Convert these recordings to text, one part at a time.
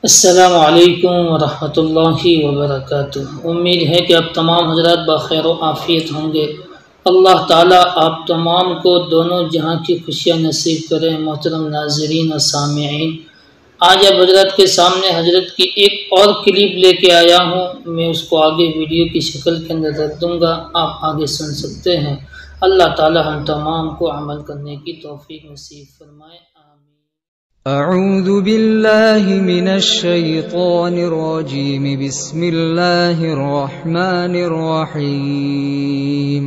अस्सलामु अलैकुम वरहमतुल्लाहि वबरकातुह। उम्मीद है कि आप तमाम हजरात बखैर आफ़ियत होंगे। अल्लाह ताला आप तमाम को दोनों जहां की खुशियाँ नसीब करें। मोहतरम नाज़रीन और सामिईन, आज अब हजरत के सामने हजरत की एक और क्लिप लेके आया हूँ। मैं उसको आगे वीडियो की शक्ल के अंदर रख दूँगा, आप आगे सुन सकते हैं। अल्लाह ताला हम तमाम को अमल करने की तौफीक नसीब फरमाए। أعوذ بالله من الشيطان الرجيم بسم الله الرحمن الرحيم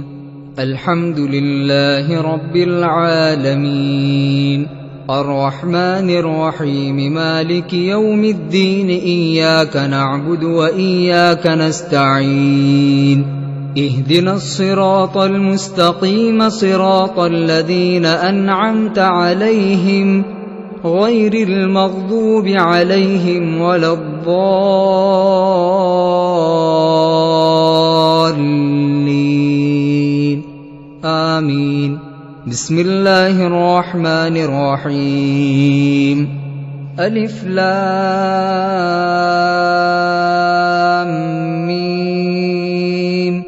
الحمد لله رب العالمين الرحمن الرحيم مالك يوم الدين إياك نعبد وإياك نستعين اهدنا الصراط المستقيم صراط الذين أنعمت عليهم غير المغضوب عليهم ولا الضالين آمين بسم الله الرحمن الرحيم ألف لام ميم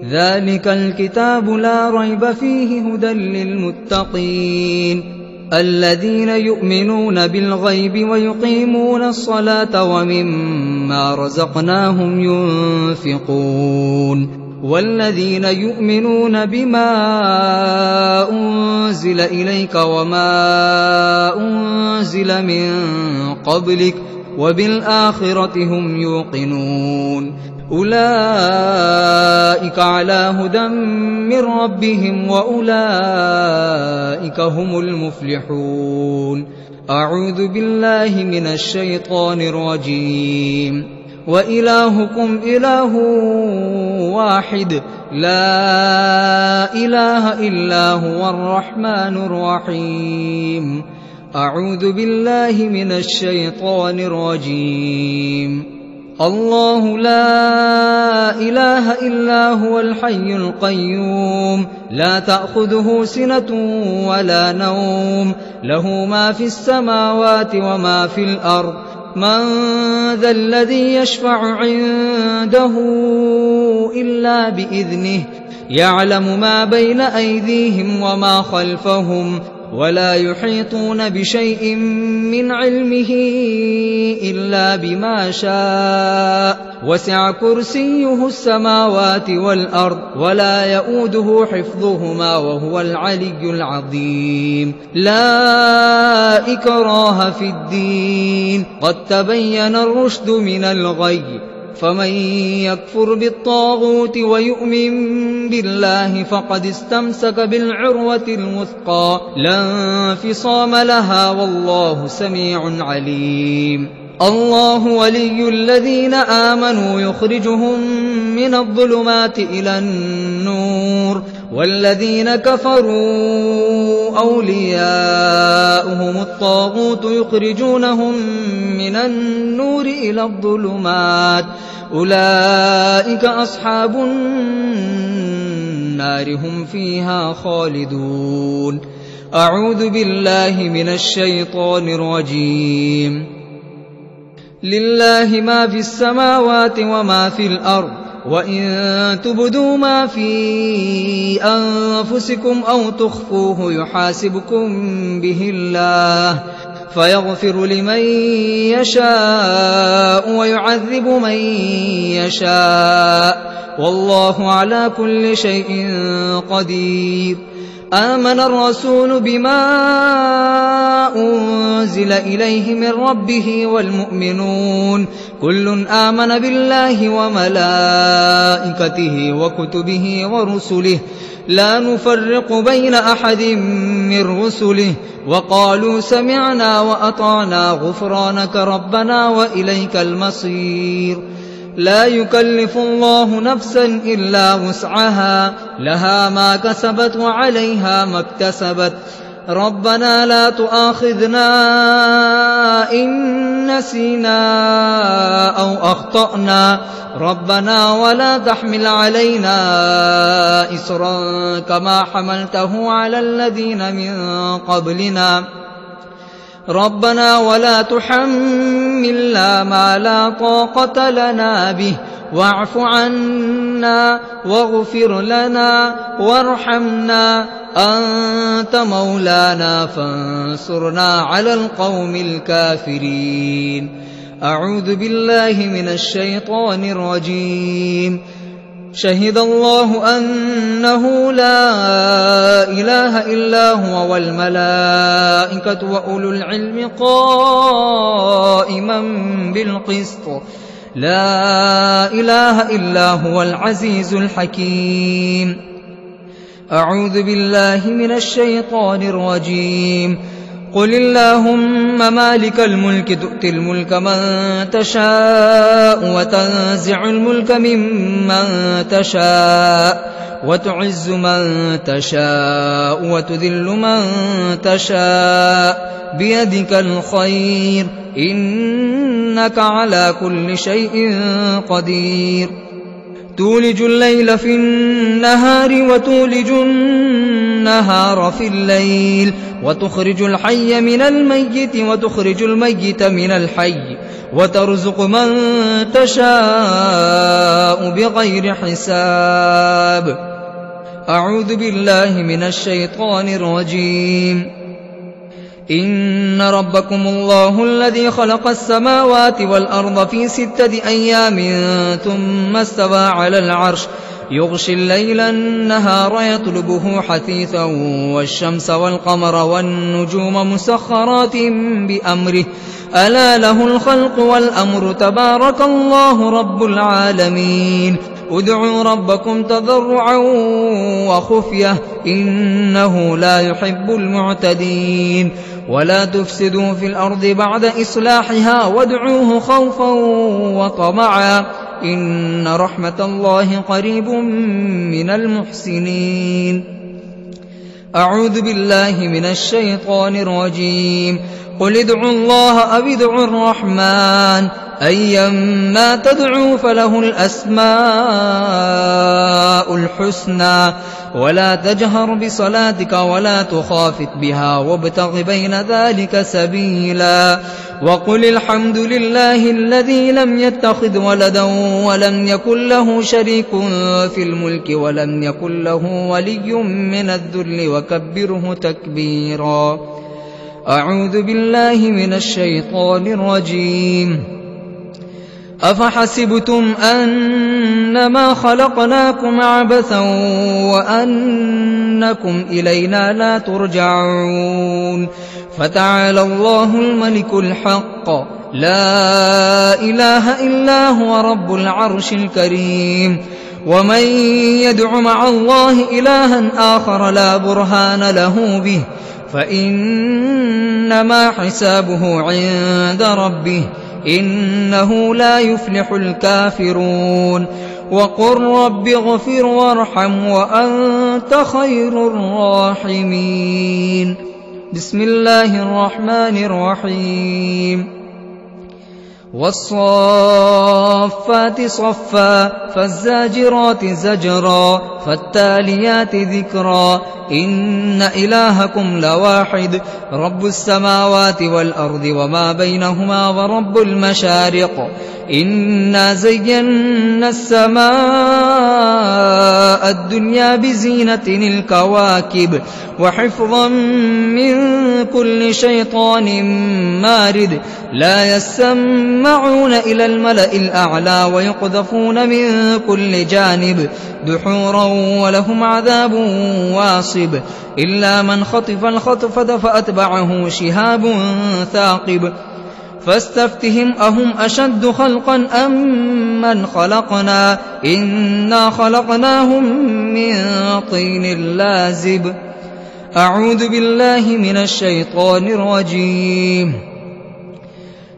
ذلك الكتاب لا ريب فيه هدى للمتقين الذين يؤمنون بالغيب ويقيمون الصلاة ومما رزقناهم ينفقون والذين يؤمنون بما أنزل إليك وما أنزل من قبلك وبالآخرة هم يوقنون أولئك على هدى من ربهم وأولئك هم المفلحون. أعوذ بالله من الشيطان الرجيم. وإلهكم إله واحد لا إله إلا هو الرحمن الرحيم. أعوذ بالله من الشيطان الرجيم. الله لا إله إلا هو الحي القيوم لا تأخذه سنة ولا نوم له ما في السماوات وما في الأرض من ذا الذي يشفع عنده إلا بإذنه يعلم ما بين أيديهم وما خلفهم ولا يحيطون بشيء من علمه إلا بما شاء وسع كرسيه السماوات والأرض ولا يؤوده حفظهما وهو العلي العظيم. لا إكراه في الدين قد تبين الرشد من الغي فمن يكفر بالطاغوت ويؤمن بالله فقد استمسك بالعروة الوثقى لا انفصام لها والله سميع عليم. الله ولي الذين آمنوا يخرجهم من الظلمات إلى النور والذين كفروا أولياؤهم الطاغوت يخرجونهم من النور إلى الظلمات أولئك أصحاب النار هم فيها خالدون. أعوذ بالله من الشيطان الرجيم. لله ما في السماوات وما في الأرض وإن تبدوا ما في أنفسكم أو تخفوه يحاسبكم به الله فيغفر لمن يشاء ويعذب من يشاء والله على كل شيء قدير. آمن الرسول بما أنزل إليه من ربه والمؤمنون كل آمن بالله وملائكته وكتبه ورسله لا نفرق بين أحد من رسله وقالوا سمعنا وأطعنا غفرانك ربنا وإليك المصير. لا يكلف الله نفسا إلا وسعها لها ما كسبت وعليها ما اكتسبت ربنا لا تؤاخذنا إن نسينا أو أخطأنا ربنا ولا تحمل علينا إصرا كما حملته على الذين من قبلنا ربنا ولا تحملنا ما لا طاقة لنا به واعف عنا واغفر لنا وارحمنا أنت مولانا فانصرنا على القوم الكافرين. أعوذ بالله من الشيطان الرجيم. شهد الله أنه لا إله إلا هو والملائكة وأولو العلم قائما بالقسط لا إله إلا هو العزيز الحكيم. أعوذ بالله من الشيطان الرجيم. قل اللهم مالك الملك تؤتي الملك من تشاء وتنزع الملك ممن تشاء وتعز من تشاء وتذل من تشاء بيدك الخير إنك على كل شيء قدير. تولج الليل في النهار وتولج النهار في الليل وتخرج الحي من الميت وتخرج الميت من الحي وترزق من تشاء بغير حساب. أعوذ بالله من الشيطان الرجيم. إن ربكم الله الذي خلق السماوات والأرض في 6 أيام ثم استوى على العرش يغشي الليل النهار يطلبه حثيثا والشمس والقمر والنجوم مسخرات بأمره ألا له الخلق والأمر تبارك الله رب العالمين. ادعوا ربكم تضرعا وخفية إنه لا يحب المعتدين. ولا تفسدوا في الأرض بعد إصلاحها وادعوه خوفا وطمعا إن رحمة الله قريب من المحسنين. أعوذ بالله من الشيطان الرجيم. قل ادعوا الله أو ادعوا الرحمن أيما تدعوا فله الأسماء الحسنى ولا تجهر بصلاتك ولا تخافت بها وابتغ بين ذلك سبيلا. وقل الحمد لله الذي لم يتخذ ولدا ولم يكن له شريك في الملك ولم يكن له ولي من الذل وكبره تكبيرا. أعوذ بالله من الشيطان الرجيم. أفحسبتم أنما خلقناكم عبثا وأنكم إلينا لا ترجعون فتعالى الله الملك الحق لا إله إلا هو رب العرش الكريم. ومن يدع مع الله إلها آخر لا برهان له به فإنما حسابه عند ربه إنه لا يفلح الكافرون. وقل رب اغفر وارحم وأنت خير الراحمين. بسم الله الرحمن الرحيم. والصافات صفا فالزاجرات زجرا فالتاليات ذكرا إن إلهكم لواحد رب السماوات والأرض وما بينهما ورب المشارق. إنا زينا السماء الدنيا بزينة الكواكب وحفظا من كل شيطان مارد لا يسمعون إلى الملأ الأعلى ويقذفون من كل جانب دحورا ولهم عذاب واصب إلا من خطف الخطفة فأتبعه شهاب ثاقب. فاستفتهم أهم أشد خلقا أم من خلقنا إنا خلقناهم من طين لازب. أعوذ بالله من الشيطان الرجيم.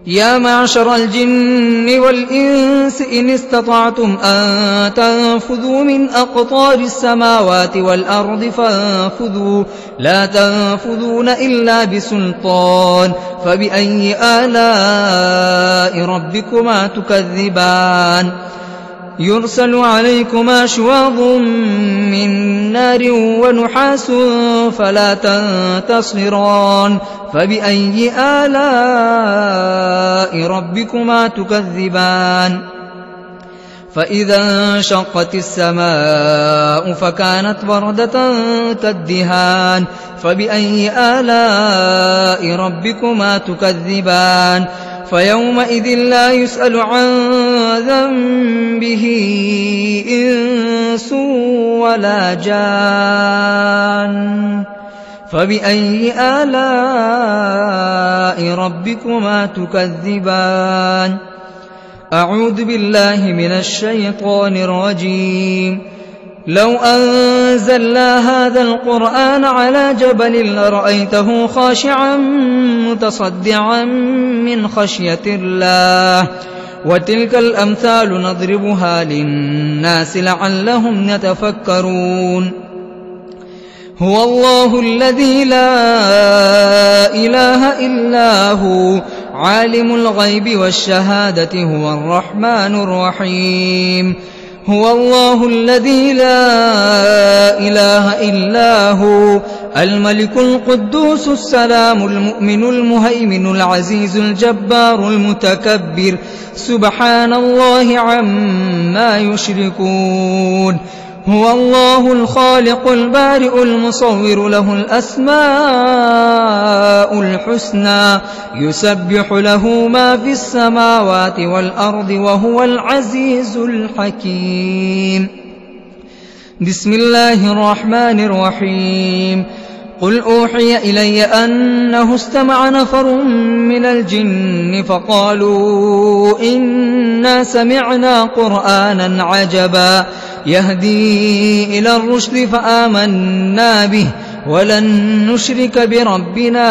يا معشر الجن والإنس إن استطعتم أن تنفذوا من أقطار السماوات والأرض فانفذوا لا تنفذون إلا بسلطان فبأي آلاء ربكما تكذبان. يرسل عليكما شواظ من نار ونحاس فلا تنتصران فبأي آلاء ربكما تكذبان فإذا انشقت السماء فكانت وردة كالدهان فبأي آلاء ربكما تكذبان فيومئذ لا يسأل عن ذنبه إنس ولا جان فبأي آلاء ربكما تكذبان أعوذ بالله من الشيطان الرجيم لو أنزلنا هذا القرآن على جبل لرأيته خاشعا متصدعا من خشية الله وتلك الأمثال نضربها للناس لعلهم يتفكرون هو الله الذي لا إله إلا هو عالم الغيب والشهادة هو الرحمن الرحيم هو الله الذي لا إله إلا هو الملك القدوس السلام المؤمن المهيمن العزيز الجبار المتكبر سبحان الله عما يشركون هو الله الخالق البارئ المصور له الأسماء الحسنى يسبح له ما في السماوات والأرض وهو العزيز الحكيم بسم الله الرحمن الرحيم قل أوحي إلي أنه استمع نفر من الجن فقالوا إنا سمعنا قرآنا عجبا يهدي إلى الرشد فآمنا به ولن نشرك بربنا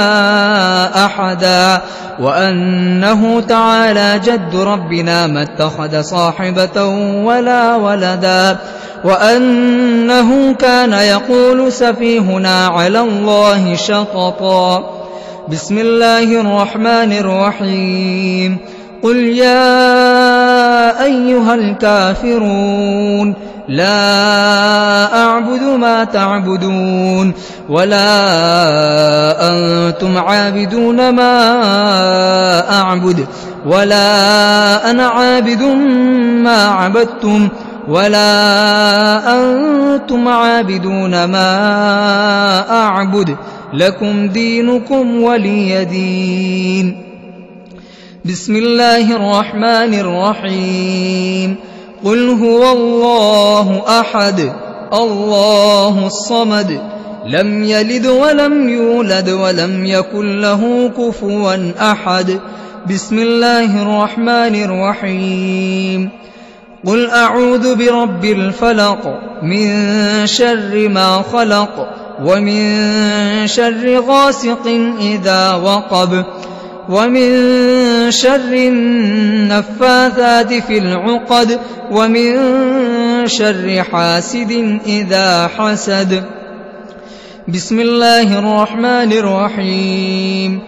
أحدا وأنه تعالى جد ربنا ما اتخذ صاحبة ولا ولدا وأنه كان يقول سفيهنا على الله شططا بسم الله الرحمن الرحيم قل يا أيها الكافرون لا أعبد ما تعبدون ولا أنتم عابدون ما أعبد ولا أنا عابد ما عبدتم ولا أنتم عابدون ما أعبد لكم دينكم ولي دين بسم الله الرحمن الرحيم قل هو الله أحد الله الصمد لم يلد ولم يولد ولم يكن له كفوا أحد بسم الله الرحمن الرحيم قل أعوذ برب الفلق من شر ما خلق ومن شر غاسق إذا وقب ومن شر النفاثات في العقد ومن شر حاسد إذا حسد بسم الله الرحمن الرحيم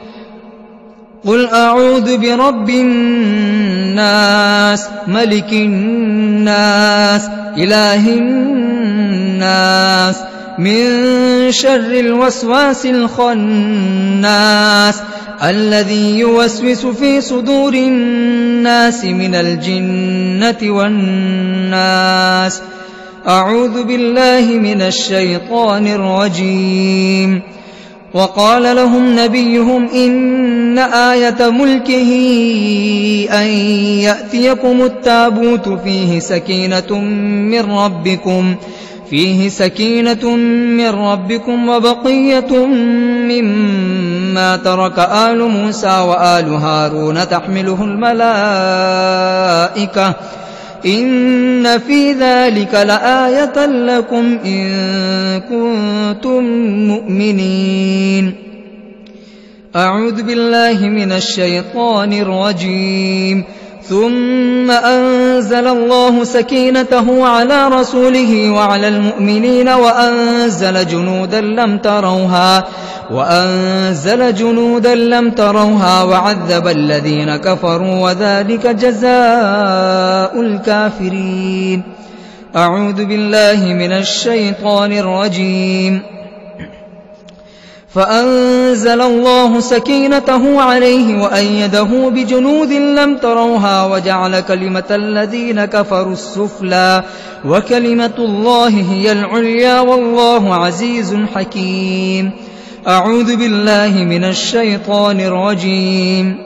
قل أعوذ برب الناس ملك الناس إله الناس من شر الوسواس الخناس الذي يوسوس في صدور الناس من الجنة والناس أعوذ بالله من الشيطان الرجيم وقال لهم نبيهم إن آية ملكه أن يأتيكم التابوت فيه سكينة من ربكم وبقية مما ترك آل موسى وآل هارون تحمله الملائكة إن في ذلك لآية لكم إن كنتم مؤمنين أعوذ بالله من الشيطان الرجيم ثم أنزل الله سكينته على رسوله وعلى المؤمنين وأنزل جنودا لم تروها وعذب الذين كفروا وذلك جزاء الكافرين. أعوذ بالله من الشيطان الرجيم. فأنزل الله سكينته عليه وأيده بجنود لم تروها وجعل كلمة الذين كفروا السفلى وكلمة الله هي العليا والله عزيز حكيم. أعوذ بالله من الشيطان الرجيم.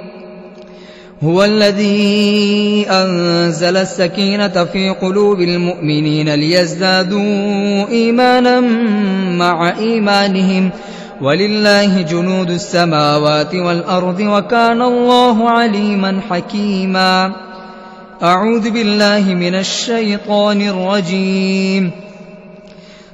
هو الذي أنزل السكينة في قلوب المؤمنين ليزدادوا إيمانا مع إيمانهم ولله جنود السماوات والأرض وكان الله عليما حكيما. أعوذ بالله من الشيطان الرجيم.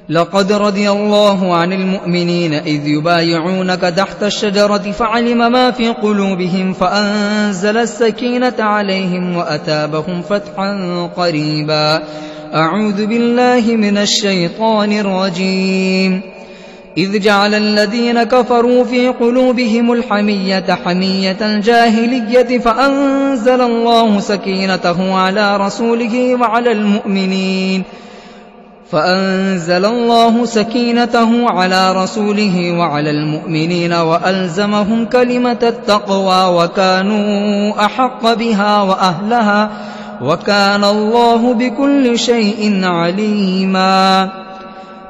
لقد رضي الله عن المؤمنين إذ يبايعونك تحت الشجرة فعلم ما في قلوبهم فأنزل السكينة عليهم وأتابهم فتحا قريبا. أعوذ بالله من الشيطان الرجيم. إذ جعل الذين كفروا في قلوبهم الحمية حمية الجاهلية فأنزل الله سكينته على رسوله وعلى المؤمنين وألزمهم كلمة التقوى وكانوا أحق بها وأهلها وكان الله بكل شيء عليما.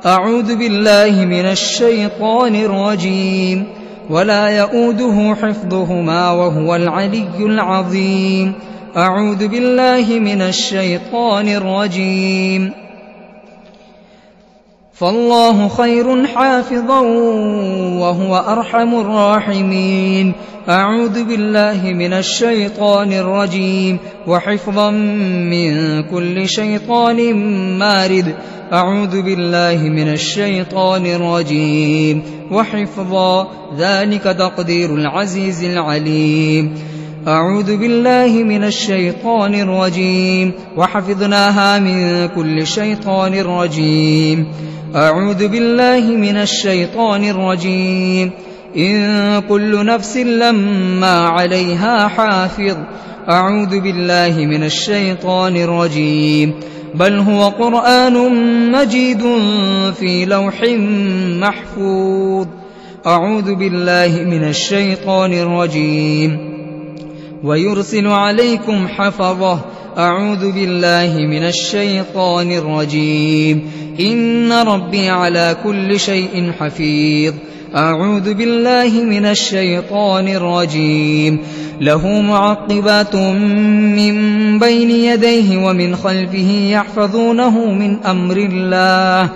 أعوذ بالله من الشيطان الرجيم. ولا يؤوده حفظهما وهو العلي العظيم. أعوذ بالله من الشيطان الرجيم. فالله خير حافظا وهو أرحم الراحمين. أعوذ بالله من الشيطان الرجيم. وحفظا من كل شيطان مارد. أعوذ بالله من الشيطان الرجيم. وحفظا ذلك تقدير العزيز العليم. أعوذ بالله من الشيطان الرجيم. وحفظناها من كل شيطان رجيم. أعوذ بالله من الشيطان الرجيم. إن كل نفس لما عليها حافظ. أعوذ بالله من الشيطان الرجيم. بل هو قرآن مجيد في لوح محفوظ. أعوذ بالله من الشيطان الرجيم. ويرسل عليكم حفظه. أعوذ بالله من الشيطان الرجيم. إن ربي على كل شيء حفيظ. أعوذ بالله من الشيطان الرجيم. له معقبات من بين يديه ومن خلفه يحفظونه من أمر الله.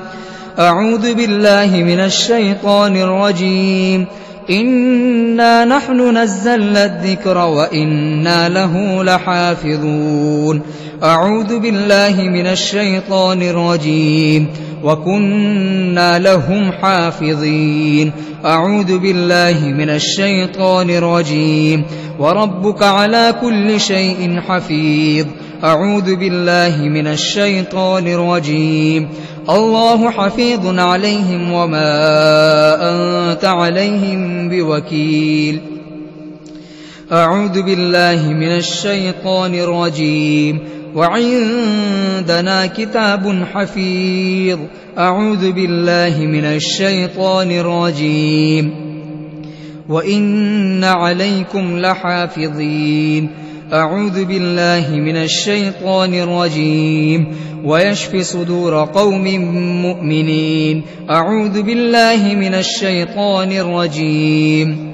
أعوذ بالله من الشيطان الرجيم. إنا نحن نزلنا الذكر وإنا له لحافظون. أعوذ بالله من الشيطان الرجيم. وكنا لهم حافظين. أعوذ بالله من الشيطان الرجيم. وربك على كل شيء حفيظ. أعوذ بالله من الشيطان الرجيم. الله حفيظ عليهم وما أنت عليهم بوكيل. أعوذ بالله من الشيطان الرجيم. وعندنا كتاب حفيظ. أعوذ بالله من الشيطان الرجيم. وإن عليكم لحافظين. أعوذ بالله من الشيطان الرجيم. ويشفي صدور قوم مؤمنين. أعوذ بالله من الشيطان الرجيم.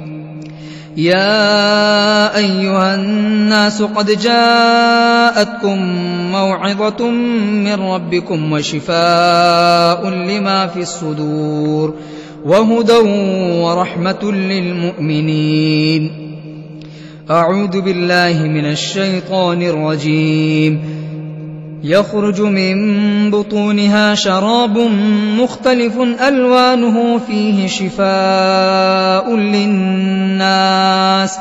يا أيها الناس قد جاءتكم موعظة من ربكم وشفاء لما في الصدور وهدى ورحمة للمؤمنين. أعوذ بالله من الشيطان الرجيم. يخرج من بطونها شراب مختلف ألوانه فيه شفاء للناس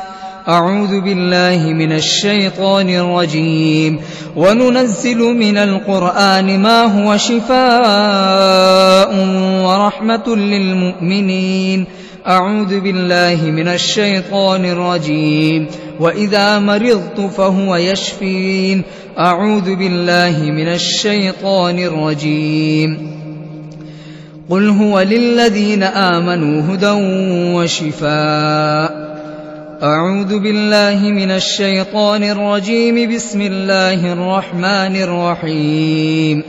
أعوذ بالله من الشيطان الرجيم. وننزل من القرآن ما هو شفاء ورحمة للمؤمنين. أعوذ بالله من الشيطان الرجيم. وإذا مرضت فهو يشفين. أعوذ بالله من الشيطان الرجيم. قل هو للذين آمنوا هدى وشفاء. أعوذ بالله من الشيطان الرجيم. بسم الله الرحمن الرحيم.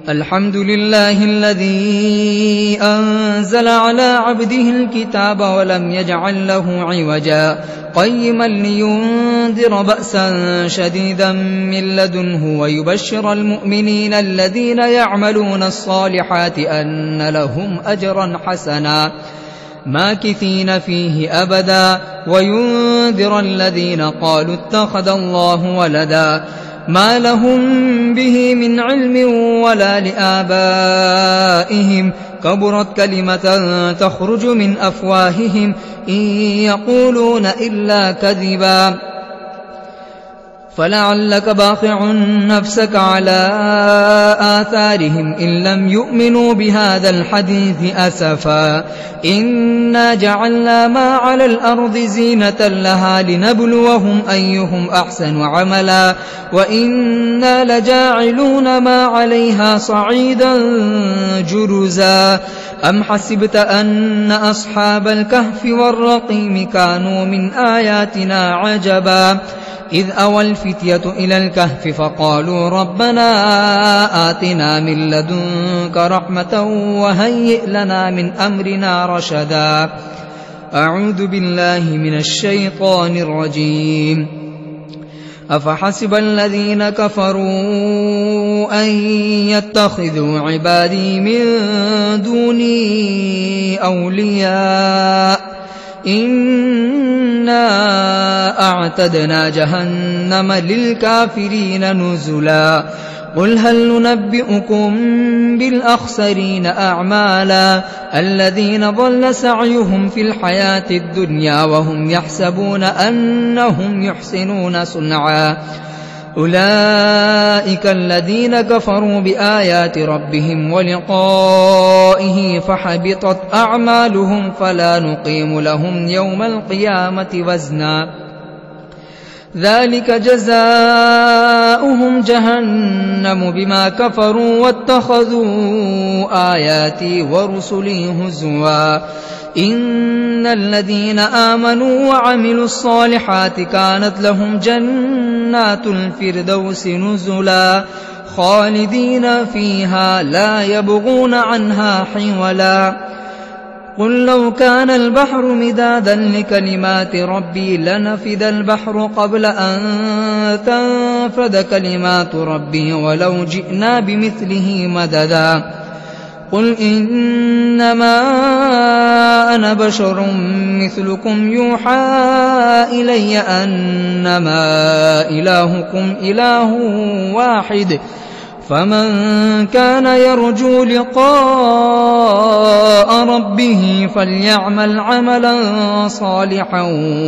الحمد لله الذي أنزل على عبده الكتاب ولم يجعل له عوجا قيما لينذر بأسا شديدا من لدنه ويبشر المؤمنين الذين يعملون الصالحات أن لهم أجرا حسنا ماكثين فيه أبدا وينذر الذين قالوا اتخذ الله ولدا ما لهم به من علم ولا لآبائهم كبرت كلمة تخرج من أفواههم إن يقولون إلا كذبا فلعلك باخع نفسك على آثارهم إن لم يؤمنوا بهذا الحديث أسفا إنا جعلنا ما على الأرض زينة لها لنبلوهم أيهم أحسن عملا وإنا لجاعلون ما عليها صعيدا جرزا أم حسبت أن أصحاب الكهف والرقيم كانوا من آياتنا عجبا إذ أوى الفتية إلى الكهف فقالوا ربنا آتنا من لدنك رحمة وهيئ لنا من أمرنا رشدا. أعوذ بالله من الشيطان الرجيم. أفحسب الذين كفروا أن يتخذوا عبادي من دوني أولياء إنا أعتدنا جهنم للكافرين نزلا. قل هل ننبئكم بالأخسرين أعمالا الذين ضل سعيهم في الحياة الدنيا وهم يحسبون أنهم يحسنون صنعا أولئك الذين كفروا بآيات ربهم ولقائه فحبطت أعمالهم فلا نقيم لهم يوم القيامة وزنا ذلك جزاؤهم جهنم بما كفروا واتخذوا آياتي ورسلي هزوا إن الذين آمنوا وعملوا الصالحات كانت لهم جنات الفردوس نزلا خالدين فيها لا يبغون عنها حولا. قل لو كان البحر مدادا لكلمات ربي لنفد البحر قبل أن تنفد كلمات ربي ولو جئنا بمثله مددا. قل إنما أنا بشر مثلكم يوحى إلي أنما إلهكم إله واحد فمن كان يرجو لقاء ربه فليعمل عملا صالحا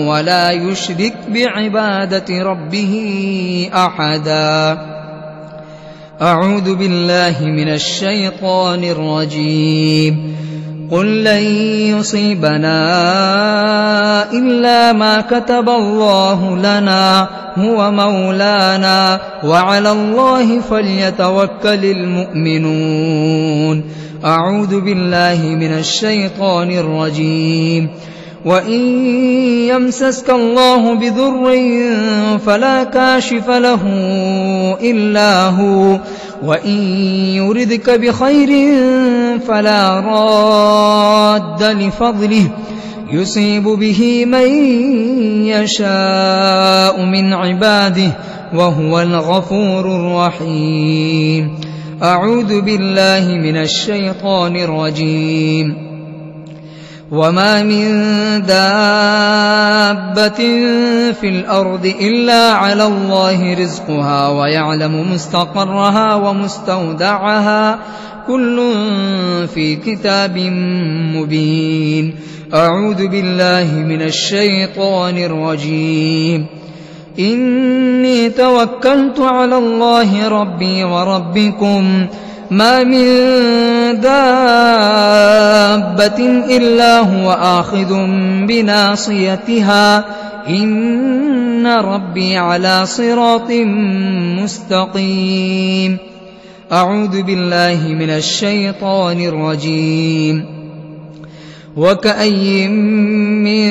ولا يشرك بعبادة ربه أحدا. أعوذ بالله من الشيطان الرجيم. قل لن يصيبنا إلا ما كتب الله لنا هو مولانا وعلى الله فليتوكل المؤمنون. أعوذ بالله من الشيطان الرجيم. وإن يمسسك الله بضر فلا كاشف له إلا هو وإن يردك بخير فلا راد لفضله يصيب به من يشاء من عباده وهو الغفور الرحيم. أعوذ بالله من الشيطان الرجيم. وما من دابة في الأرض إلا على الله رزقها ويعلم مستقرها ومستودعها كل في كتاب مبين. أعوذ بالله من الشيطان الرجيم. إني توكلت على الله ربي وربكم ما من دابة إلا هو آخذ بناصيتها إن ربي على صراط مستقيم. أعوذ بالله من الشيطان الرجيم. وكأي من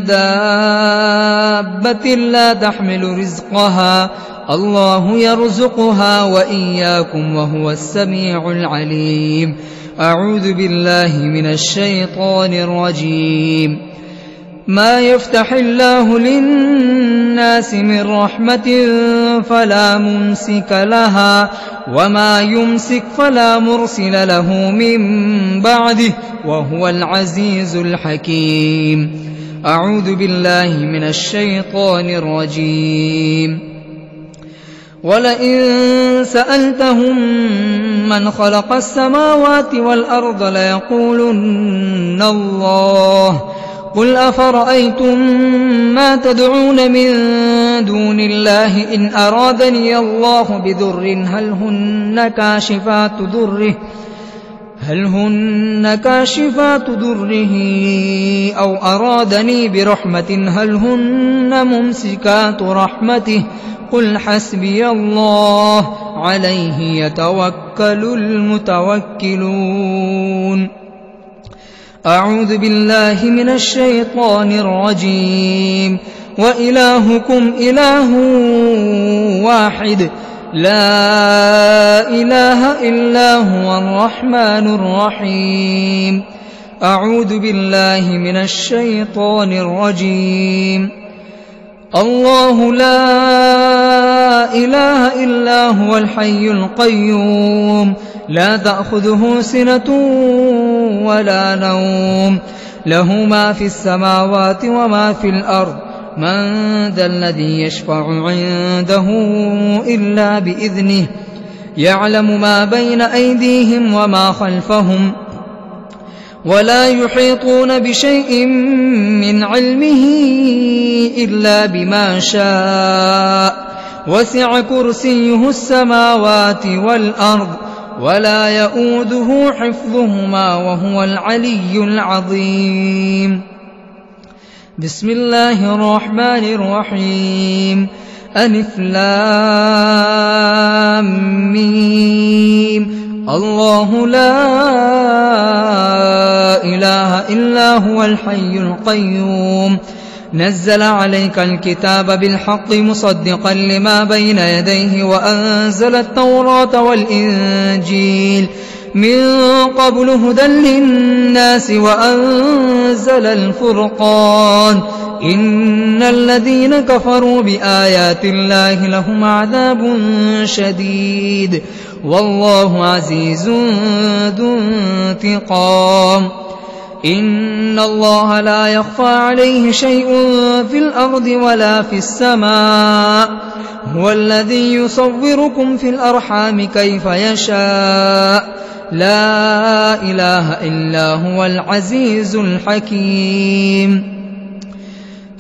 دابة لا تحمل رزقها الله يرزقها وإياكم وهو السميع العليم. أعوذ بالله من الشيطان الرجيم. ما يفتح الله للناس من رحمة فلا ممسك لها وما يمسك فلا مرسل له من بعده وهو العزيز الحكيم. أعوذ بالله من الشيطان الرجيم. ولئن سألتهم من خلق السماوات والأرض ليقولن الله قل أفرأيتم ما تدعون من دون الله إن أرادني الله بضر هل هن كاشفات ضره أو أرادني برحمة هل هن ممسكات رحمته قل حسبي الله عليه يتوكل المتوكلون. أعوذ بالله من الشيطان الرجيم. وإلهكم إله واحد لا إله إلا هو الرحمن الرحيم. أعوذ بالله من الشيطان الرجيم. الله لا إله إلا هو الحي القيوم لا تأخذه سنة ولا نوم له ما في السماوات وما في الأرض من ذا الذي يشفع عنده إلا بإذنه يعلم ما بين أيديهم وما خلفهم ولا يحيطون بشيء من علمه إلا بما شاء وسع كرسيه السماوات والأرض ولا يؤوده حفظهما وهو العلي العظيم. بسم الله الرحمن الرحيم. ألف لام ميم. الله لا إله إلا هو الحي القيوم نزل عليك الكتاب بالحق مصدقا لما بين يديه وأنزل التوراة والإنجيل من قبل هدى للناس وأنزل الفرقان إن الذين كفروا بآيات الله لهم عذاب شديد والله عزيز ذو انتقام. إن الله لا يخفى عليه شيء في الأرض ولا في السماء هو الذي يصوركم في الأرحام كيف يشاء لا إله إلا هو العزيز الحكيم.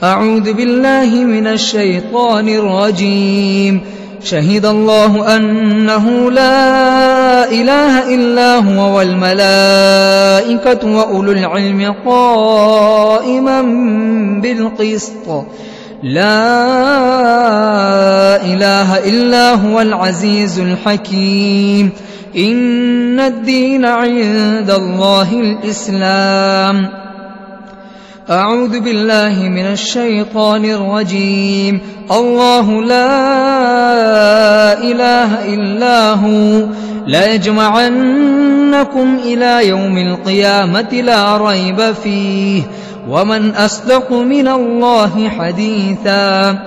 أعوذ بالله من الشيطان الرجيم. شهد الله أنه لا إله إلا هو والملائكة وأولو العلم قائما بالقسط لا إله إلا هو العزيز الحكيم. إن الدين عند الله الإسلام. أعوذ بالله من الشيطان الرجيم. الله لا إله إلا هو لا يجمعنكم إلى يوم القيامة لا ريب فيه ومن أصدق من الله حديثا.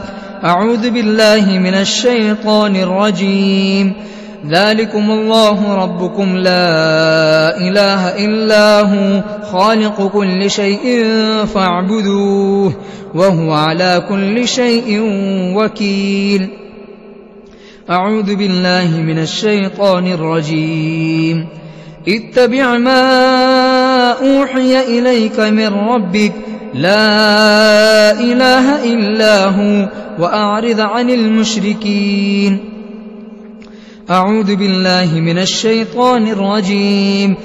أعوذ بالله من الشيطان الرجيم. ذلكم الله ربكم لا إله إلا هو خالق كل شيء فاعبدوه وهو على كل شيء وكيل. أعوذ بالله من الشيطان الرجيم. اتبع ما أوحي إليك من ربك لا إله إلا هو وأعرض عن المشركين. أعوذ بالله من الشيطان الرجيم.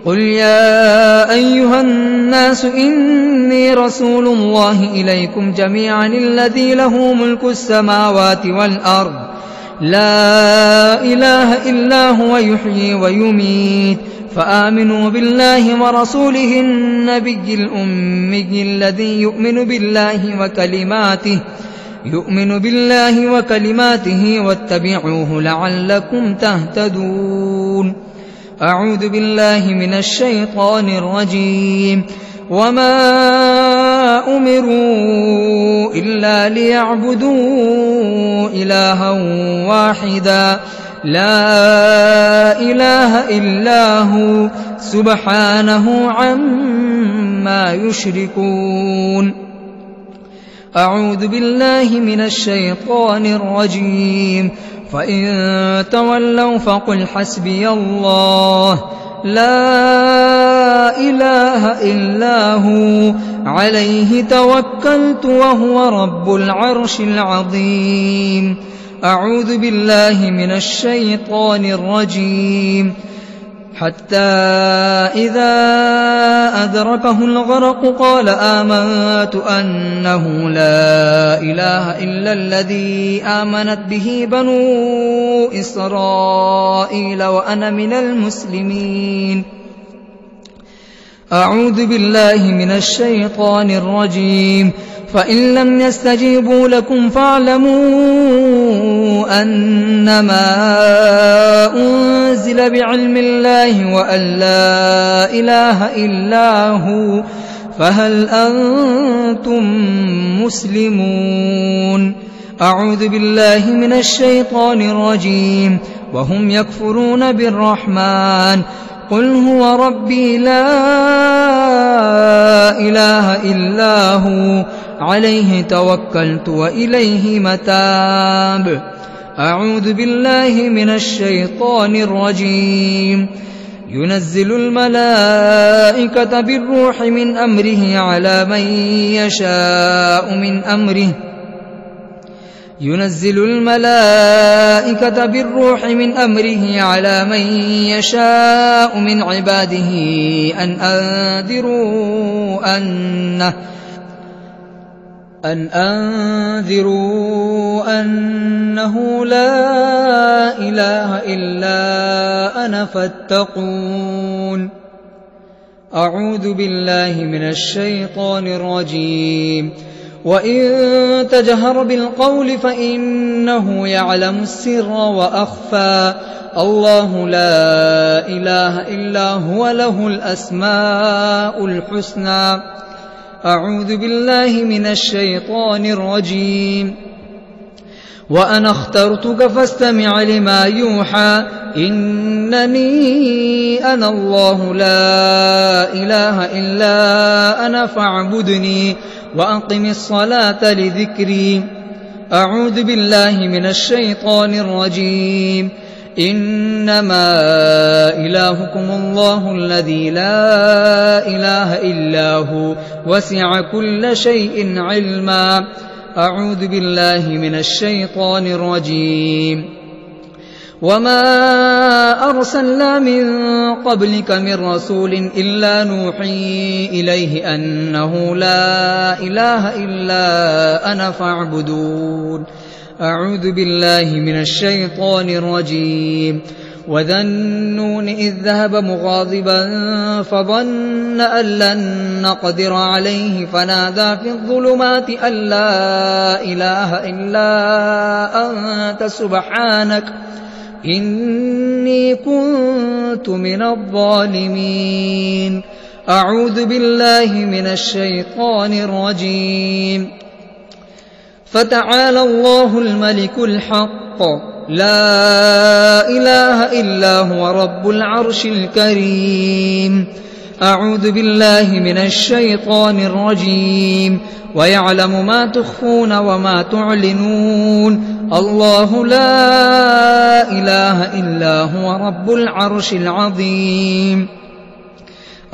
قل يا أيها الناس إني رسول الله إليكم جميعا الذي له ملك السماوات والأرض لا إله إلا هو يحيي ويميت فآمنوا بالله ورسوله النبي الأمي الذي يؤمن بالله وكلماته واتبعوه لعلكم تهتدون. أعوذ بالله من الشيطان الرجيم. وما أمروا إلا ليعبدوا إلها واحدا لا إله إلا هو سبحانه عما يشركون. أعوذ بالله من الشيطان الرجيم. فإن تولوا فقل حسبي الله لا إله إلا هو عليه توكلت وهو رب العرش العظيم. أعوذ بالله من الشيطان الرجيم. حتى إذا أدركه الغرق قال آمنت أنه لا إله إلا الذي آمنت به بنو إسرائيل وأنا من المسلمين. أعوذ بالله من الشيطان الرجيم. فإن لم يستجيبوا لكم فاعلموا أنما أنزل بعلم الله وأن لا إله إلا هو فهل أنتم مسلمون. أعوذ بالله من الشيطان الرجيم. وهم يكفرون بالرحمن قل هو ربي لا إله إلا هو عليه توكلت وإليه متاب. أعوذ بالله من الشيطان الرجيم. ينزل الملائكة بالروح من أمره على من يشاء من أمره ينزل الملائكة بالروح من أمره على من يشاء من عباده أن أنذروا أنه لا إله إلا أنا فاتقون. أعوذ بالله من الشيطان الرجيم. وإن تجهر بالقول فإنه يعلم السر وأخفى الله لا إله إلا هو له الأسماء الحسنى. أعوذ بالله من الشيطان الرجيم. وأنا اخترتك فاستمع لما يوحى إنني أنا الله لا إله إلا أنا فاعبدني وأقم الصلاة لذكري. أعوذ بالله من الشيطان الرجيم. إنما إلهكم الله الذي لا إله إلا هو وسع كل شيء علما. أعوذ بالله من الشيطان الرجيم. وما أرسلنا من قبلك من رسول إلا نوحي إليه أنه لا إله إلا أنا فاعبدون. أعوذ بالله من الشيطان الرجيم. وذا النون إذ ذهب مغاضبا فظن أن لن نقدر عليه فنادى في الظلمات أن لا إله إلا أنت سبحانك إني كنت من الظالمين. أعوذ بالله من الشيطان الرجيم. فتعالى الله الملك الحق الحق لا إله إلا هو رب العرش الكريم. أعوذ بالله من الشيطان الرجيم. ويعلم ما تخفون وما تعلنون. الله لا إله إلا هو رب العرش العظيم.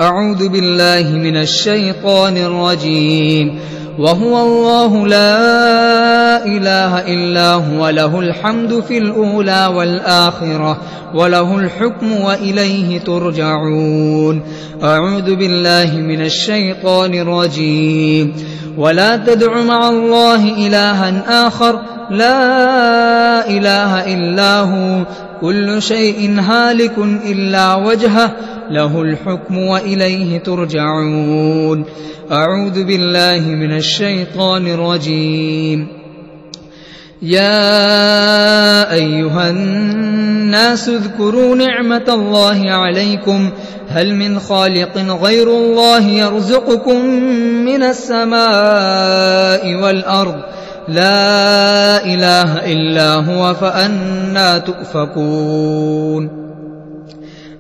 أعوذ بالله من الشيطان الرجيم. وهو الله لا إله إلا هو له الحمد في الأولى والآخرة وله الحكم وإليه ترجعون. أعوذ بالله من الشيطان الرجيم. ولا تدع مع الله إلها آخر لا إله إلا هو كل شيء هالك إلا وجهه له الحكم وإليه ترجعون. أعوذ بالله من الشيطان الرجيم. يا أيها الناس اذكروا نعمة الله عليكم هل من خالق غير الله يرزقكم من السماء والأرض لا إله إلا هو فأنى تؤفكون.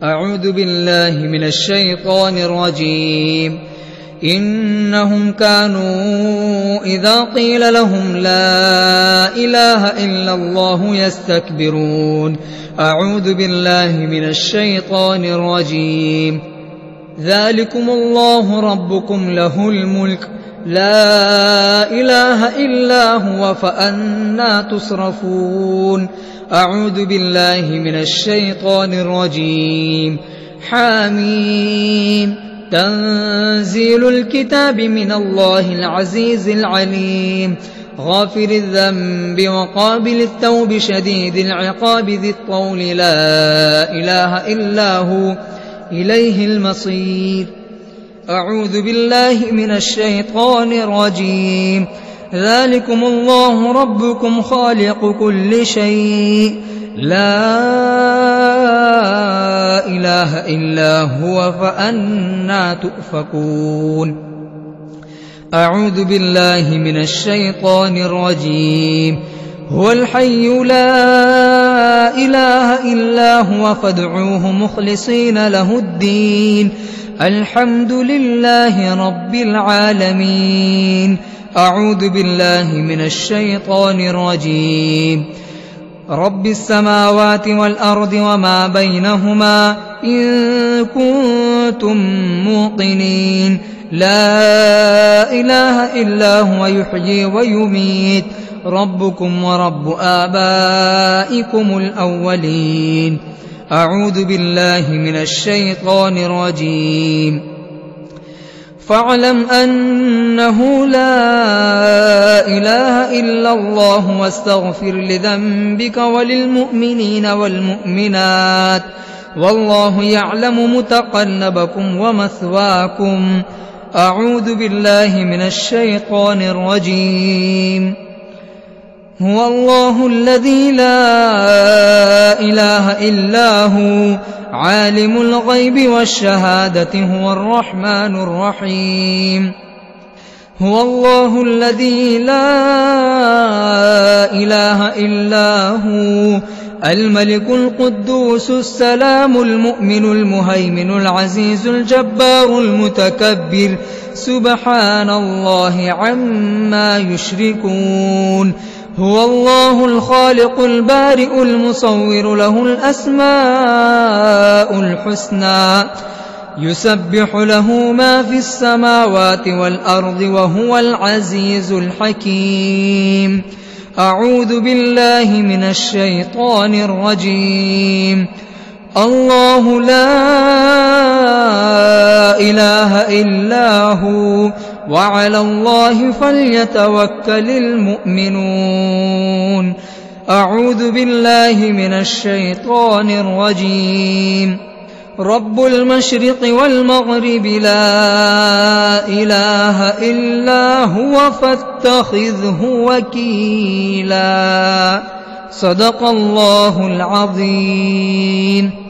أعوذ بالله من الشيطان الرجيم. إنهم كانوا إذا قيل لهم لا إله إلا الله يستكبرون. أعوذ بالله من الشيطان الرجيم. ذلكم الله ربكم له الملك لا إله إلا هو فأنى تصرفون. أعوذ بالله من الشيطان الرجيم. حاميم تنزيل الكتاب من الله العزيز العليم. غافر الذنب وقابل التوب شديد العقاب ذي الطول لا إله إلا هو إليه المصير. أعوذ بالله من الشيطان الرجيم. ذلكم الله ربكم خالق كل شيء لا إله إلا هو فأنى تؤفكون. أعوذ بالله من الشيطان الرجيم. هو الحي لا إله إلا هو فادعوه مخلصين له الدين الحمد لله رب العالمين. أعوذ بالله من الشيطان الرجيم. رب السماوات والأرض وما بينهما إن كنتم موقنين. لا إله إلا هو يحيي ويميت ربكم ورب آبائكم الأولين. أعوذ بالله من الشيطان الرجيم. فاعلم أنه لا إله إلا الله واستغفر لذنبك وللمؤمنين والمؤمنات والله يعلم متقلبكم ومثواكم. أعوذ بالله من الشيطان الرجيم. هو الله الذي لا إله إلا هو عالم الغيب والشهادة هو الرحمن الرحيم. هو الله الذي لا إله إلا هو الملك القدوس السلام المؤمن المهيمن العزيز الجبار المتكبر سبحان الله عما يشركون. هو الله الخالق البارئ المصور له الأسماء الحسنى يسبح له ما في السماوات والأرض وهو العزيز الحكيم. أعوذ بالله من الشيطان الرجيم. الله لا إله إلا هو وعلى الله فليتوكل المؤمنون. أعوذ بالله من الشيطان الرجيم. رب المشرق والمغرب لا إله إلا هو فاتخذه وكيلا. صدق الله العظيم.